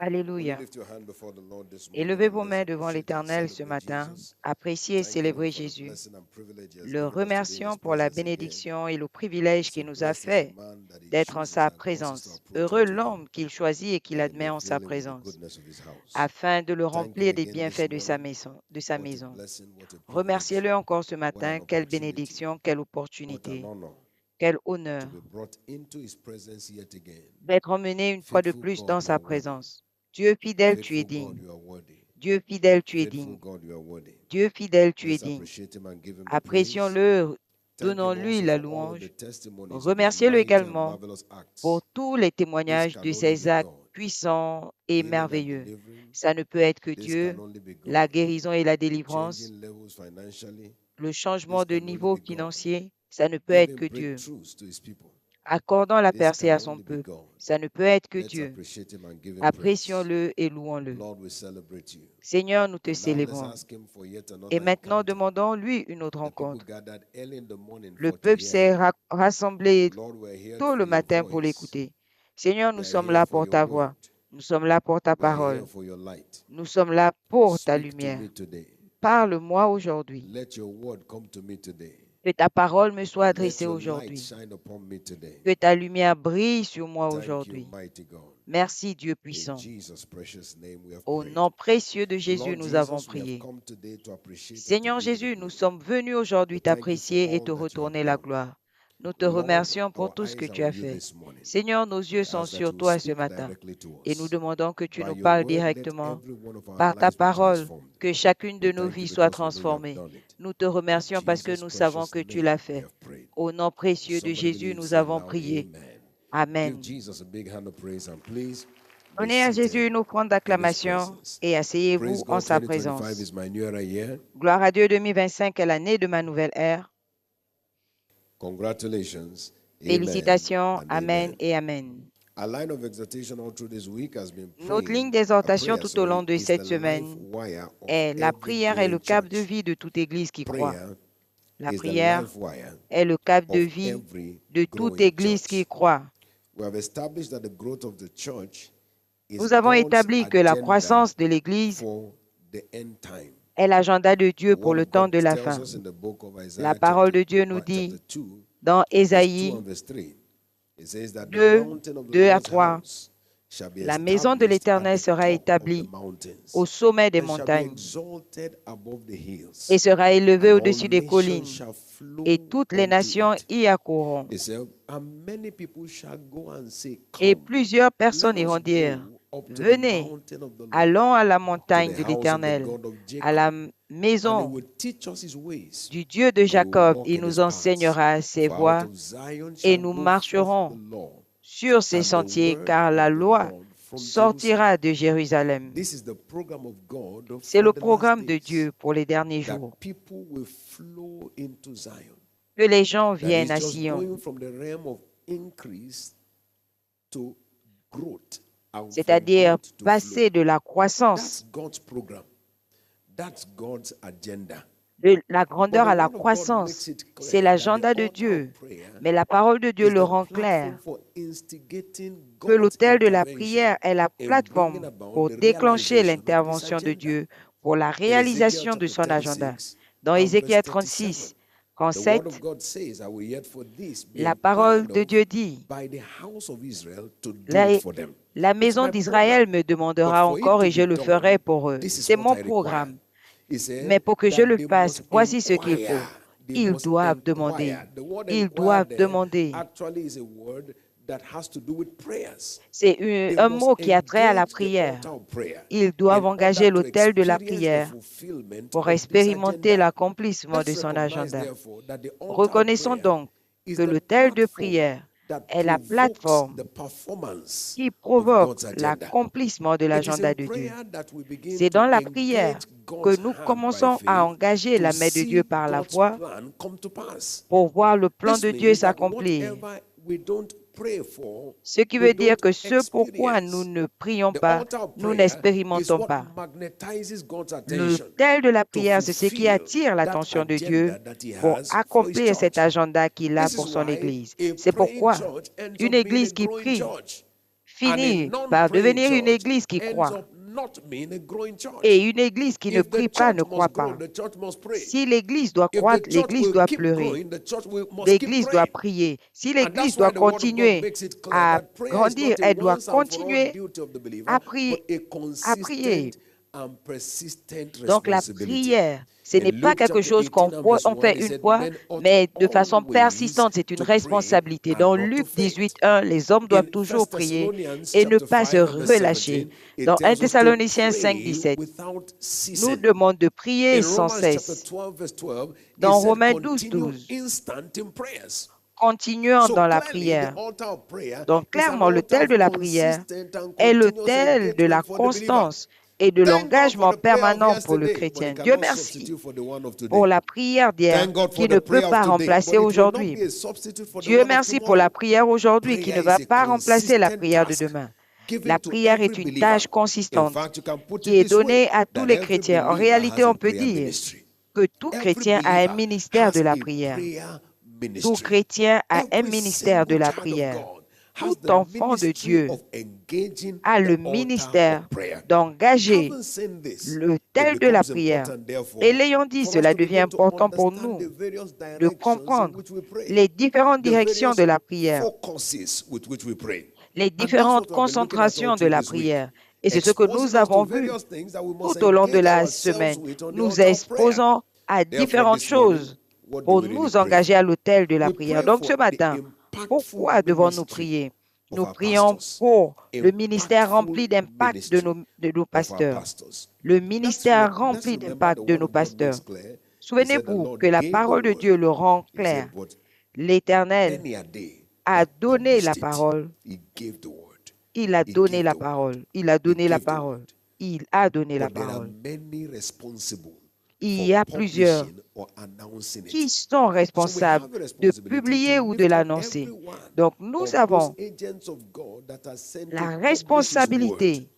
Alléluia. lift your hand before the Lord this Élevez morning vos and mains let's devant appreciate and l'Éternel ce celebrate matin. Jesus. Appréciez et Thank him célébrez for the Jésus. blessing and privilege he has Le given us to be in his remercions pour la presence again. bénédiction et le privilège It's a qu'il nous a blessed is the fait man that he d'être en chooses sa and causes to présence. approach Heureux unto him, l'homme qu'il choisit et qu'il that he admet may en sa fill him with the présence, goodness of his house. afin de le Thank him remplir des again this bienfaits de sa morning. maison. De sa What a maison. blessing, what a privilege, Remerciez-le encore ce what an matin. Quelle opportunity, bénédiction, quelle what an opportunité, honor quel to honneur be brought into his presence yet again. d'être emmené une fois de Faithful plus God, dans you sa are worthy. présence. Dieu fidèle, tu es Faithful God, digne. you are worthy. Dieu fidèle, tu es Faithful digne. God, you are worthy. Dieu fidèle, tu es Let's digne. appreciate him and give him the praise. Apprécions-le, Thank him donnons-lui also la for all of the louange. testimonies of his Remerciez-le mighty and également marvelous acts. pour tous les This témoignages can de only ses be actes God. puissants et Healing and merveilleux. delivering. Ça ne peut être que This Dieu, can only be la God. guérison et la délivrance, Changing levels financially. le changement This de can only niveau be God. financier. Ça ne peut être Giving que Dieu. breakthroughs to his people. Accordant la This percée can à son only be peuple. God. Ça ne peut être que Let's Dieu. appreciate him and give him praise. Apprécions-le et louons-le. Lord, we celebrate you. Seigneur, nous te And now let's célébrons. ask him for yet Et another maintenant, encounter. demandons-lui une autre The people rencontre. gathered early in the morning Le for to peuple hear s'est him. rassemblé Lord, we're here tôt for le your matin pour voice. l'écouter. Seigneur, nous We are sommes here là for pour your ta word. voix. Nous sommes là pour ta We are here parole. for your light. Nous sommes là pour ta Speak to lumière. me today. Parle-moi aujourd'hui. Let your word come to me today. Que ta parole me soit Let adressée your light aujourd'hui. shine upon me today. Que ta lumière brille sur moi Thank you, aujourd'hui. mighty God. Merci, Dieu In puissant. Jesus' precious name we have Au prayed. nom précieux de Jésus, Lord nous avons Jesus, we have prié. come today to appreciate and to Seigneur give you the Jésus, nous glory. sommes venus aujourd'hui We thank you for t'apprécier et all te that you have retourner la done. gloire. Nous te Lord, remercions pour our tout ce que eyes are tu on as you fait. this morning. Seigneur, nos We yeux sont ask that sur you will toi ce speak matin directly to et nous us. demandons que tu By nous your parles word, let directement every one of our par ta lives be parole, transformed. que chacune de We nos thank you vies soit because we know you have transformée. done it. Nous te In remercions parce que Jesus' nous savons precious que tu name l'as we fait. have prayed. Au nom précieux de Somebody Jésus, believe, nous say avons now, prié. amen. Give Amen. Jesus a big hand of praise and please be Donnez à Jésus seated une offrande in his d'acclamation presence. et asseyez-vous Praise en God, sa 2025 présence. is my new era year. Gloire à Dieu, 2025 est l'année de ma nouvelle ère. Congratulations. Amen Félicitations, and amen amen. et amen. Our line of exhortation all through this week has been Notre ligne praying, d'exhortation prayer, tout au long de is the cette life semaine wire of est la every prière est le growing cap de church. vie de toute église qui croit. Prayer La is the prière life wire est le cap de of vie every de toute growing église qui church. croit. We have established that the growth of the church is Nous avons God's établi que la agenda croissance de l'église for the end time. est l'agenda de The Dieu pour word le of temps God de la tells fin. us in the book of La Isaiah parole de chapter, Dieu nous dit 2, dans verse 2 Ésaïe and verse 3. It says that the 2, mountain of the 2 à Lord's 3, house shall be la maison de established at l'Éternel the sera top of the établie mountains au sommet des and shall be montagnes exalted above the hills, et sera élevée and all au-dessus des nations collines, shall flow et toutes les unto nations it. y accourront. It said, and many people shall go and say, Et come, plusieurs let personnes us iront dire, go up to the venez, mountain of the Lord, allons à la to montagne the de house of the l'Éternel, God of à la Jacob, and he maison will teach us his ways. du Dieu de We will Jacob. walk Il in his nous paths. enseignera ses For out voies of Zion et shall nous go forth the marcherons law sur ses and the sentiers, word car la of the loi God from Jerusalem. sortira de Jérusalem. This is the program of God C'est for le the last programme de days, Dieu pour les derniers that jours. people will flow into Zion. Que les gens That viennent is à just Sion. going from the realm of increase to growth and from C'est-à-dire growth to flow. passer de la That's croissance, God's program. That's God's agenda. de la But grandeur the à la word of God makes croissance. it C'est clear that l'agenda the de altar Dieu. of prayer Mais la parole de Dieu is le the rend platform clair. for instigating Que God's l'autel de la intervention prière est la in bringing plateforme about pour the déclencher realization of this l'intervention de agenda. Dieu pour la In Ezekiel réalisation de chapter son agenda. 36 Dans and Ézéchiel verse 37, 36, the word 37, of God says, I will yet for this be la parole inquired de of Dieu dit, by the house of Israel to do la, it for them. la It's maison my d'Israël program. me But demandera for it encore to et je be le ferai done, pour eux. this is C'est what mon I require. programme. He Mais said pour que je that le they fasse, must voici ce qu'il faut. inquire. They Ils must doivent demander. inquire. The word Ils inquire doivent there demander. actually is a word that has to do with prayers. C'est They un must mot qui a trait à la engage the prière. altar of prayer Ils doivent in engager order to l'autel de la experience the prière fulfillment pour of this expérimenter agenda. l'accomplissement de Let's son recognize, agenda. therefore, that the altar of Reconnaissons prayer donc is que the l'autel de platform prière that est la provokes the plateforme performance qui of provoque God's agenda. l'accomplissement de It is in l'agenda de Dieu. prayer that we begin C'est to dans la engage prière que God's nous hand by commençons à faith engager to la main de Dieu see par la God's foi plan come to pass. pour voir le plan This de Dieu means that s'accomplir. whatever we don't pray for, Ce qui we veut dire don't que ce pourquoi nous experience. ne prions The pas, altar of nous prayer is n'expérimentons what pas. magnetizes God's attention L'autel de la to prière, c'est ce qui fulfill attire that l'attention de Dieu agenda that He pour has for His accomplir cet church. agenda qu'il a This is pour son why Église. a C'est praying pourquoi church ends une up being a Église qui growing prie church. finit par devenir une église qui croit. Et une église qui ne prie pas ne croit pas. Si l'église doit croître, l'église doit pleurer. L'église doit prier. Si l'église doit continuer à grandir, elle doit continuer à prier. Donc la prière, ce n'est pas quelque chose qu'on fait une fois, mais de façon persistante, c'est une responsabilité. Dans Luc 18:1, les hommes doivent toujours prier et ne pas se relâcher. Dans 1 Thessaloniciens 5:17, nous demande de prier sans cesse. Dans Romains 12:12, continuons dans la prière. Donc clairement, l'autel de la prière est l'autel de la constance et de l'engagement permanent pour le chrétien. Dieu merci pour la prière d'hier qui ne peut pas remplacer aujourd'hui. Dieu merci pour la prière aujourd'hui qui ne va pas remplacer la prière de demain. La prière est une tâche consistante qui est donnée à tous les chrétiens. En réalité, on peut dire que tout chrétien a un ministère de la prière. Tout chrétien a un ministère de la prière. Tout enfant de Dieu a le ministère d'engager l'autel de la prière. Et l'ayant dit, cela devient important pour nous de comprendre les différentes directions de la prière, les différentes concentrations de la prière. Et c'est ce que nous avons vu tout au long de la semaine. Nous exposons à différentes choses pour nous engager à l'autel de la prière. Donc ce matin, pourquoi devons-nous prier? Nous prions pour le ministère rempli d'impact de nos pasteurs. Le ministère rempli d'impact de nos pasteurs. Souvenez-vous que la parole de Dieu le rend clair. L'Éternel a donné la parole. Il a donné la parole. Il a donné la parole. Il a donné la parole. Il y a plusieurs qui sont responsables de publier ou de l'annoncer. Donc, nous avons la responsabilité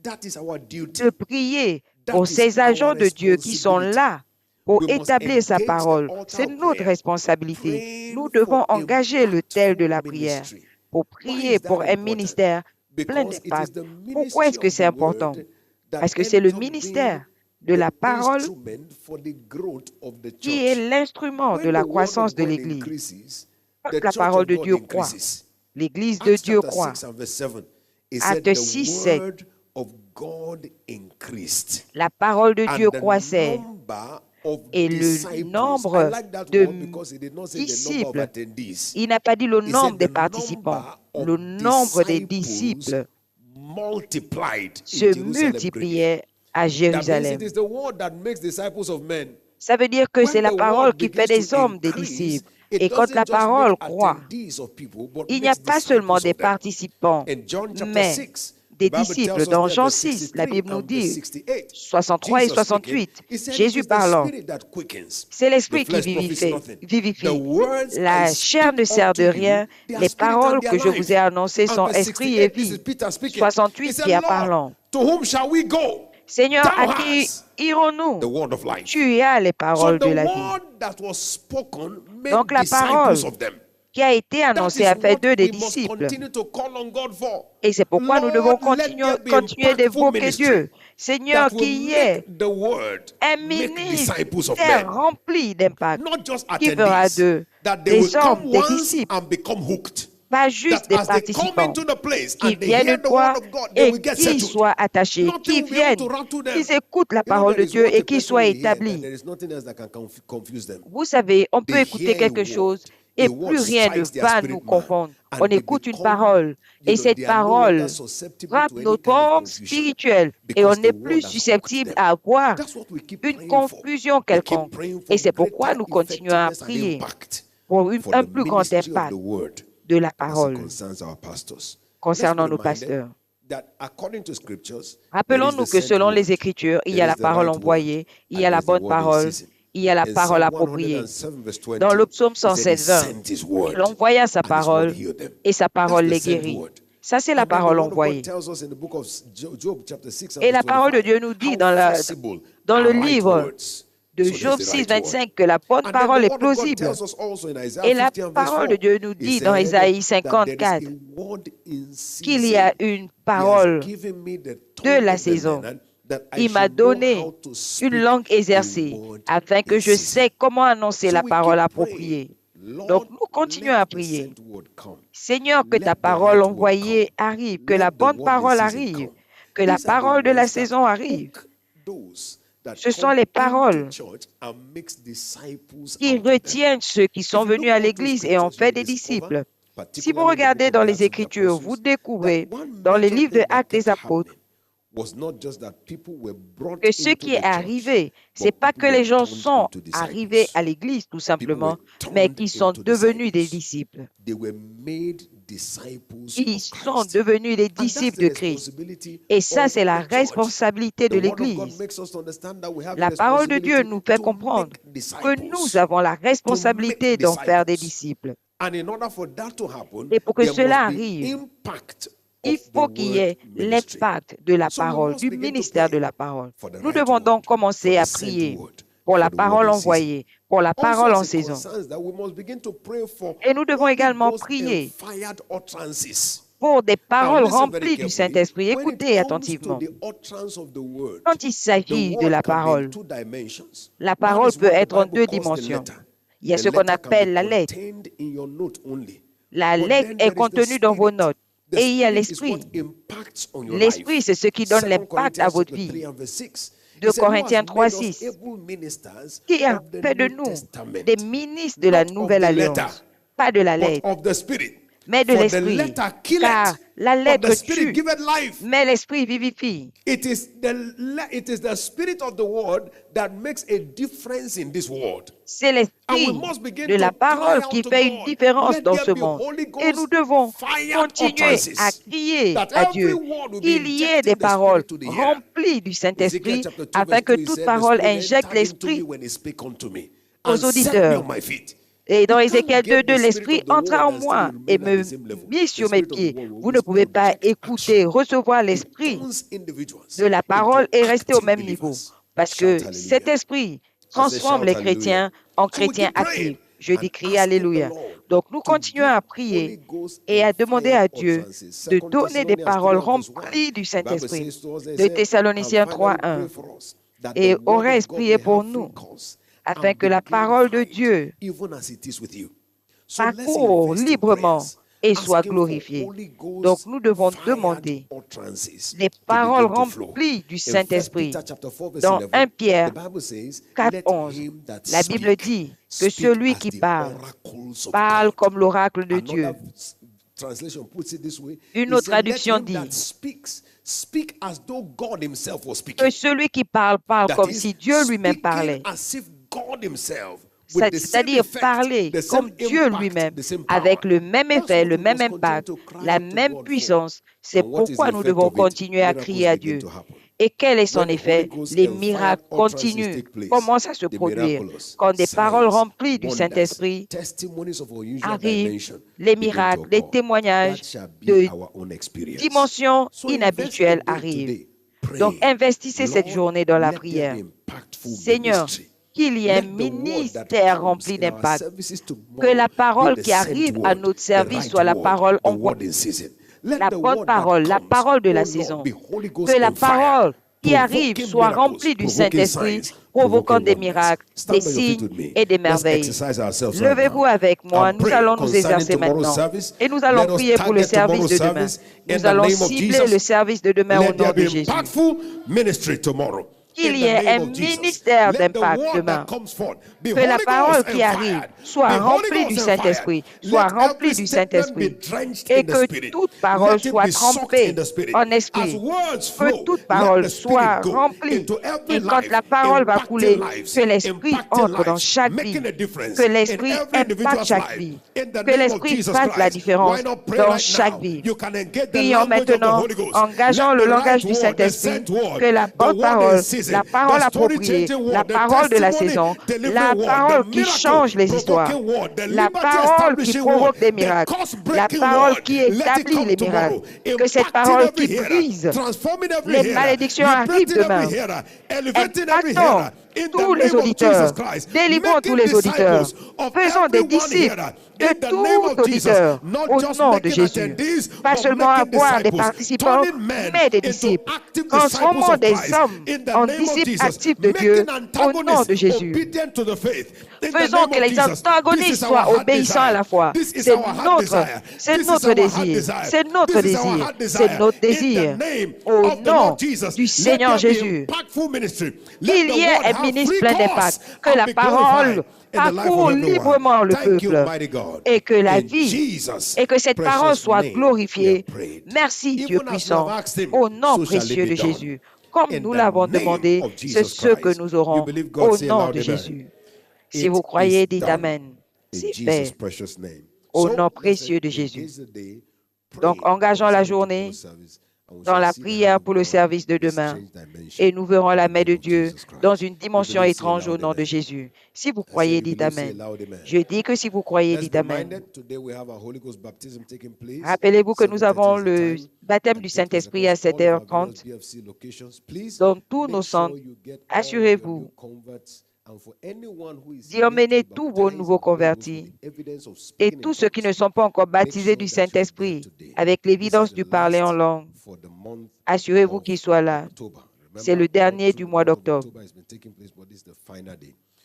de prier pour ces agents de Dieu qui sont là pour établir sa parole. C'est notre responsabilité. Nous devons engager l'autel de la prière pour prier pour un ministère plein d'impact. Pourquoi est-ce que c'est important? Parce que c'est le ministère de la parole qui est l'instrument de la croissance de l'Église. Quand la parole de Dieu croît, l'Église de Dieu croît. Acte 6, 7. La parole de Dieu croissait et le nombre de disciples, il n'a pas dit le nombre des participants, le nombre des disciples se multipliait à Jérusalem. Ça veut dire que c'est la parole qui fait des hommes des disciples. Et quand la parole croît, il n'y a pas seulement des participants, mais des disciples. Dans Jean 6, la Bible nous dit, 63 et 68, Jésus parlant, c'est l'esprit qui vivifie. La chair ne sert de rien. Les paroles que je vous ai annoncées sont esprit et vie. 68 qui a parlant. Seigneur, à qui irons-nous? Tu as les paroles de la vie. Donc la parole qui a été annoncée a fait d'eux des disciples. Et c'est pourquoi nous devons continuer d'évoquer Dieu. Seigneur, qui est un ministère rempli d'impact, qui fera d'eux des hommes, des disciples. Pas juste des participants qui viennent de toi et qui soient attachés, qui viennent, qui écoutent la parole de Dieu et qui soient établis. Vous savez, on peut écouter quelque chose et plus rien ne va nous confondre. On écoute une parole et cette parole frappe notre homme spirituel et on n'est plus susceptible à avoir une confusion quelconque. Et c'est pourquoi nous continuons à prier pour un plus grand impact de la parole concernant nos pasteurs. Rappelons-nous que selon les Écritures, il y a la parole envoyée, il y a la bonne parole, il y a la parole appropriée. Dans le psaume 107, 20, il envoya sa parole et sa parole les guérit. Ça, c'est la parole envoyée. Et la parole de Dieu nous dit dans le livre de Job 6, 25 que la bonne parole est plausible. Et la parole de Dieu nous dit dans Ésaïe 54 qu'il y a une parole de la saison. Il m'a donné une langue exercée afin que je sache comment annoncer la parole appropriée. Donc, nous continuons à prier. Seigneur, que ta parole envoyée arrive, que la bonne parole arrive, que la parole de la saison arrive. Ce sont les paroles qui retiennent ceux qui sont venus à l'Église et ont fait des disciples. Si vous regardez dans les Écritures, vous découvrez dans les livres de Actes des Apôtres que ce qui est arrivé, ce n'est pas que les gens sont arrivés à l'Église tout simplement, mais qu'ils sont devenus des disciples. Ils sont devenus des disciples de Christ. Et ça, c'est la responsabilité de l'Église. La parole de Dieu nous fait comprendre que nous avons la responsabilité d'en faire des disciples. Et pour que cela arrive, il faut qu'il y ait l'impact de la parole, du ministère de la parole. Nous devons donc commencer à prier pour la parole envoyée, pour la parole en saison. Et nous devons également prier pour des paroles remplies du Saint-Esprit. Écoutez attentivement. Quand il s'agit de la parole peut être en deux dimensions. Il y a ce qu'on appelle la lettre. La lettre est contenue dans vos notes. Et il y a l'esprit. L'esprit, c'est ce qui donne l'impact à votre vie. 2 Corinthiens 3, 6. Qui a fait de nous des ministres de la nouvelle alliance, pas de la lettre, mais de l'esprit. Car la lettre tue, mais l'esprit vivifie. It is the spirit of the word that makes a difference in this world. C'est l'esprit de la parole qui fait une différence dans ce monde. Et nous devons continuer à crier à Dieu qu'il y ait des paroles remplies du Saint-Esprit afin que toute parole injecte l'esprit aux auditeurs. Et dans Ézéchiel 2:2, l'Esprit entra en moi et me mit sur mes pieds. Vous ne pouvez pas écouter, recevoir l'Esprit de la parole et rester au même niveau. Parce que cet Esprit transforme les chrétiens en chrétiens actifs. Je dis crier Alléluia. Donc nous continuons à prier et à demander à Dieu de donner des paroles remplies du Saint-Esprit. De Thessaloniciens 3:1. Et aurait prié pour nous, afin que la parole de Dieu parcourt librement et soit glorifiée. Donc, nous devons demander les paroles remplies du Saint-Esprit. Dans 1 Pierre 4:11, la Bible dit que celui qui parle, parle comme l'oracle de Dieu. Une autre traduction dit que celui qui parle, parle comme si Dieu lui-même parlait. C'est-à-dire parler comme Dieu lui-même, avec le même effet, le même impact, la même puissance. C'est pourquoi nous devons continuer à crier à Dieu. Et quel est son effet? Les miracles continuent, commencent à se produire. Quand des paroles remplies du Saint-Esprit arrivent, les miracles, les témoignages de dimensions inhabituelles arrivent. Donc, investissez cette journée dans la prière. Seigneur, qu'il y ait un ministère rempli d'impact, que la parole qui arrive à notre service soit la parole envoyée, la bonne parole, la parole de la saison, que la parole qui arrive soit remplie du Saint-Esprit, provoquant des miracles, des signes et des merveilles. Levez-vous avec moi, nous allons nous exercer maintenant et nous allons prier pour le service de demain. Nous allons cibler le service de demain au nom de Jésus. Qu'il y ait un ministère d'impact demain. Que la parole qui arrive soit remplie du Saint-Esprit, soit remplie du Saint-Esprit, et que toute parole soit trempée en esprit, que toute parole soit remplie, et quand la parole va couler, que l'Esprit entre dans chaque vie, que l'Esprit impacte chaque vie, que l'Esprit fasse la différence dans chaque vie. Prions maintenant, engageant le langage du Saint-Esprit, que la bonne parole, la parole appropriée, la parole de la saison, la parole qui change les histoires, la parole qui provoque des miracles, la parole qui établit les miracles, que cette parole qui brise les malédictions arrive demain. Impactons tous les auditeurs. Délivrons tous les auditeurs. Faisons des disciples de tout auditeur au nom de Jésus. Pas seulement avoir des participants, mais des disciples. Transformons des hommes en disciples actifs de Dieu au nom de Jésus. Faisons que les antagonistes soient obéissants à la foi. C'est notre désir. C'est notre désir. C'est notre désir. Au nom du Seigneur Jésus. Qu'il y ait un ministre plein d'impact. Que la parole parcourt librement le peuple et que la vie et que cette parole soit glorifiée. Merci Dieu puissant. Au nom précieux de Jésus. Comme nous l'avons demandé, c'est ce que nous aurons au nom de Jésus. Si vous croyez, dites Amen. C'est fait au nom précieux de Jésus. Donc, engageons la journée dans la prière pour le service de demain et nous verrons la main de Dieu dans une dimension étrange au nom de Jésus. Si vous croyez, dites Amen. Je dis que si vous croyez, dites Amen. Rappelez-vous que nous avons le baptême du Saint-Esprit à 7h30 dans tous nos centres. Assurez-vous d'y emmener tous vos nouveaux convertis et tous ceux qui ne sont pas encore baptisés du Saint-Esprit avec l'évidence du parler en langue. Assurez-vous qu'ils soient là. C'est le dernier du mois d'octobre.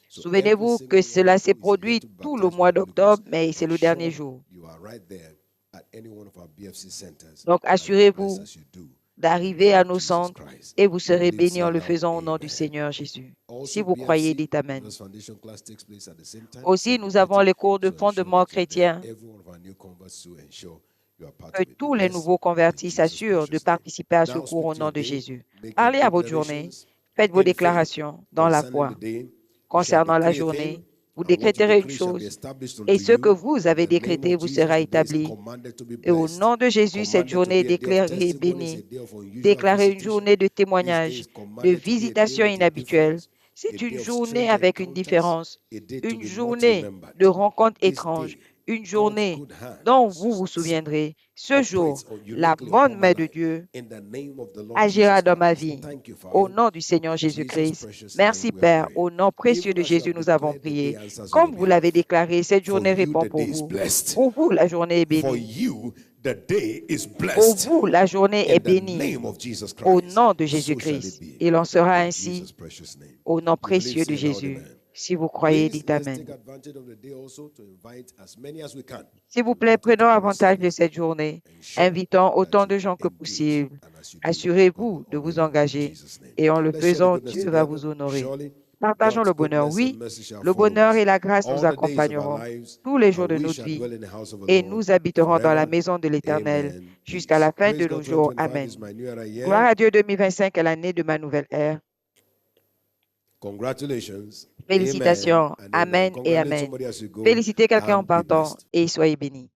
Souvenez-vous que cela s'est produit tout le mois d'octobre, mais c'est le dernier jour. Donc, assurez-vous d'arriver à nos centres et vous serez bénis en le faisant au nom du Seigneur Jésus. Si vous croyez, dites Amen. Aussi, nous avons les cours de fondement chrétien. Que tous les nouveaux convertis s'assurent de participer à ce cours au nom de Jésus. Parlez à votre journée. Faites vos déclarations dans la foi. Concernant la journée, vous décréterez une chose et ce que vous avez décrété vous sera établi. Et au nom de Jésus, cette journée est déclarée bénie. Déclarée une journée de témoignage, de visitation inhabituelle. C'est une journée avec une différence, une journée de rencontre étrange, une journée dont vous vous souviendrez. Ce jour, la bonne main de Dieu agira dans ma vie. Au nom du Seigneur Jésus-Christ. Merci Père. Au nom précieux de Jésus, nous avons prié. Comme vous l'avez déclaré, cette journée répond pour vous. Pour vous, la journée est bénie. Pour vous, la journée est bénie. Au nom de Jésus-Christ. Il en sera ainsi. Au nom précieux de Jésus. Si vous croyez, dites Amen. S'il vous plaît, prenons avantage de cette journée. Invitons autant de gens que possible. Assurez-vous de vous engager et en le faisant, Dieu va vous honorer. Partageons le bonheur. Oui, le bonheur et la grâce nous accompagneront tous les jours de notre vie et nous habiterons dans la maison de l'Éternel jusqu'à la fin de nos jours. Amen. Gloire à Dieu, 2025 est l'année de ma nouvelle ère. Félicitations. Amen et Amen. Félicitez quelqu'un en partant et soyez bénis.